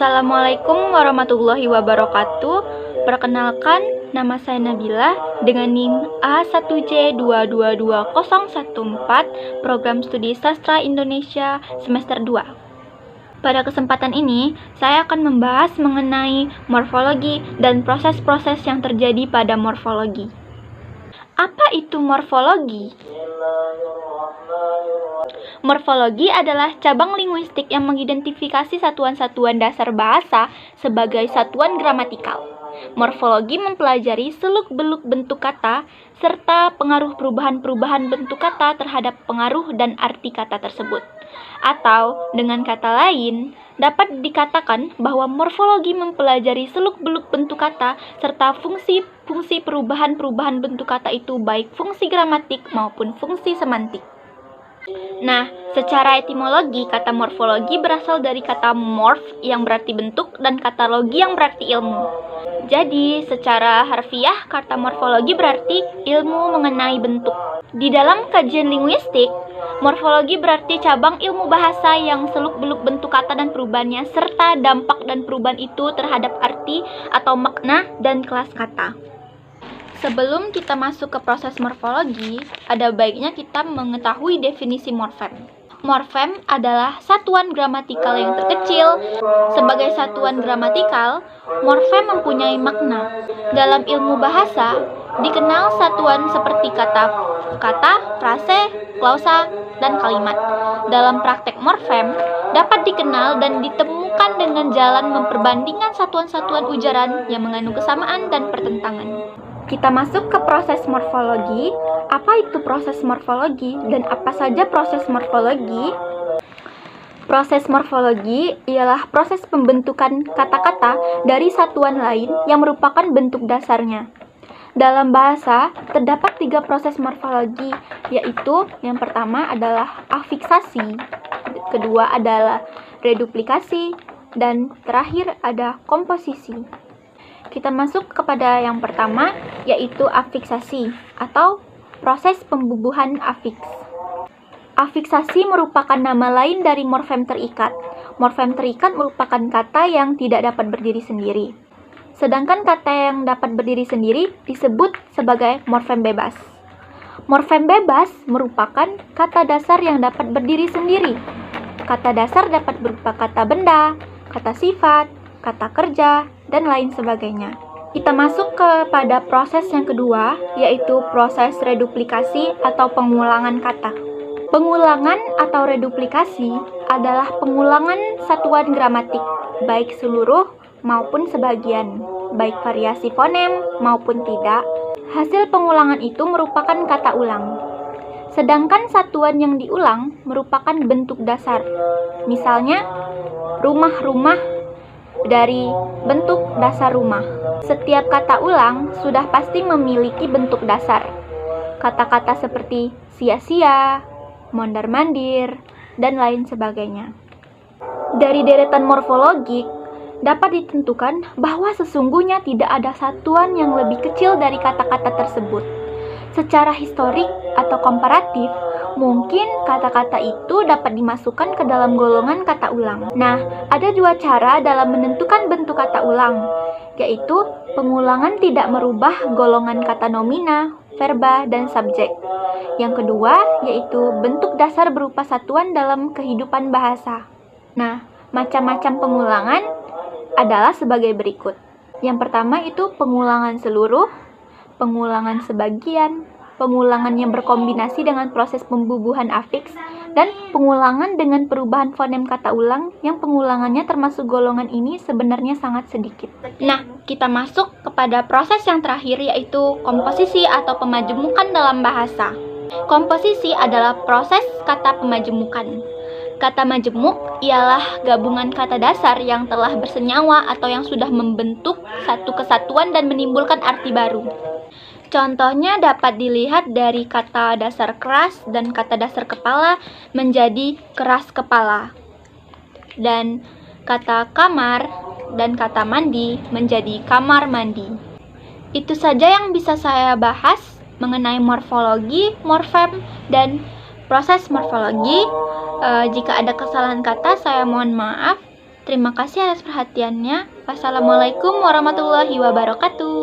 Assalamualaikum warahmatullahi wabarakatuh. Perkenalkan, nama saya Nabila dengan NIM A1J222014, Program Studi Sastra Indonesia Semester 2. Pada kesempatan ini, saya akan membahas mengenai morfologi dan proses-proses yang terjadi pada morfologi. Apa itu morfologi? Morfologi adalah cabang linguistik yang mengidentifikasi satuan-satuan dasar bahasa sebagai satuan gramatikal. Morfologi mempelajari seluk-beluk bentuk kata serta pengaruh perubahan-perubahan bentuk kata terhadap pengaruh dan arti kata tersebut. Atau, dengan kata lain, dapat dikatakan bahwa morfologi mempelajari seluk-beluk bentuk kata serta fungsi-fungsi perubahan-perubahan bentuk kata itu baik fungsi gramatik maupun fungsi semantik. Nah, secara etimologi, kata morfologi berasal dari kata morph yang berarti bentuk dan kata logi yang berarti ilmu. Jadi, secara harfiah, kata morfologi berarti ilmu mengenai bentuk. Di dalam kajian linguistik, morfologi berarti cabang ilmu bahasa yang seluk-beluk bentuk kata dan perubahannya, serta dampak dan perubahan itu terhadap arti atau makna dan kelas kata. Sebelum kita masuk ke proses morfologi, ada baiknya kita mengetahui definisi morfem. Morfem adalah satuan gramatikal yang terkecil. Sebagai satuan gramatikal, morfem mempunyai makna. Dalam ilmu bahasa, dikenal satuan seperti kata, frase, klausa, dan kalimat. Dalam praktek morfem, dapat dikenal dan ditemukan dengan jalan memperbandingkan satuan-satuan ujaran yang mengandung kesamaan dan pertentangan. Kita masuk ke proses morfologi. Apa itu proses morfologi dan apa saja proses morfologi? Proses morfologi ialah proses pembentukan kata-kata dari satuan lain yang merupakan bentuk dasarnya. Dalam bahasa, terdapat 3 proses morfologi, yaitu yang pertama adalah afiksasi, kedua adalah reduplikasi, dan terakhir ada komposisi. Kita masuk kepada yang pertama, yaitu afiksasi atau proses pembubuhan afiks. Afiksasi merupakan nama lain dari morfem terikat. Morfem terikat merupakan kata yang tidak dapat berdiri sendiri. Sedangkan kata yang dapat berdiri sendiri disebut sebagai morfem bebas. Morfem bebas merupakan kata dasar yang dapat berdiri sendiri. Kata dasar dapat berupa kata benda, kata sifat, kata kerja, dan lain sebagainya. Kita masuk kepada proses yang kedua, yaitu proses reduplikasi atau pengulangan kata. Pengulangan atau reduplikasi adalah pengulangan satuan gramatik, baik seluruh maupun sebagian, baik variasi fonem maupun tidak. Hasil pengulangan itu merupakan kata ulang. Sedangkan satuan yang diulang merupakan bentuk dasar. Misalnya, rumah-rumah dari bentuk dasar rumah. Setiap kata ulang sudah pasti memiliki bentuk dasar. Kata-kata seperti sia-sia, mondar-mandir, dan lain sebagainya. Dari deretan morfologik, dapat ditentukan bahwa sesungguhnya tidak ada satuan yang lebih kecil dari kata-kata tersebut. Secara historik atau komparatif, mungkin kata-kata itu dapat dimasukkan ke dalam golongan kata ulang. Nah, ada 2 cara dalam menentukan bentuk kata ulang, yaitu pengulangan tidak merubah golongan kata nomina, verba, dan subjek. Yang kedua, yaitu bentuk dasar berupa satuan dalam kehidupan bahasa. Nah, macam-macam pengulangan adalah sebagai berikut. Yang pertama itu pengulangan seluruh, pengulangan sebagian, pengulangan yang berkombinasi dengan proses pembubuhan afiks, dan pengulangan dengan perubahan fonem kata ulang yang pengulangannya termasuk golongan ini sebenarnya sangat sedikit. Nah, kita masuk kepada proses yang terakhir, yaitu komposisi atau pemajemukan dalam bahasa. Komposisi adalah proses kata pemajemukan. Kata majemuk ialah gabungan kata dasar yang telah bersenyawa atau yang sudah membentuk satu kesatuan dan menimbulkan arti baru. Contohnya dapat dilihat dari kata dasar keras dan kata dasar kepala menjadi keras kepala. Dan kata kamar dan kata mandi menjadi kamar mandi. Itu saja yang bisa saya bahas mengenai morfologi, morfem, dan proses morfologi. Jika ada kesalahan kata, saya mohon maaf. Terima kasih atas perhatiannya. Wassalamualaikum warahmatullahi wabarakatuh.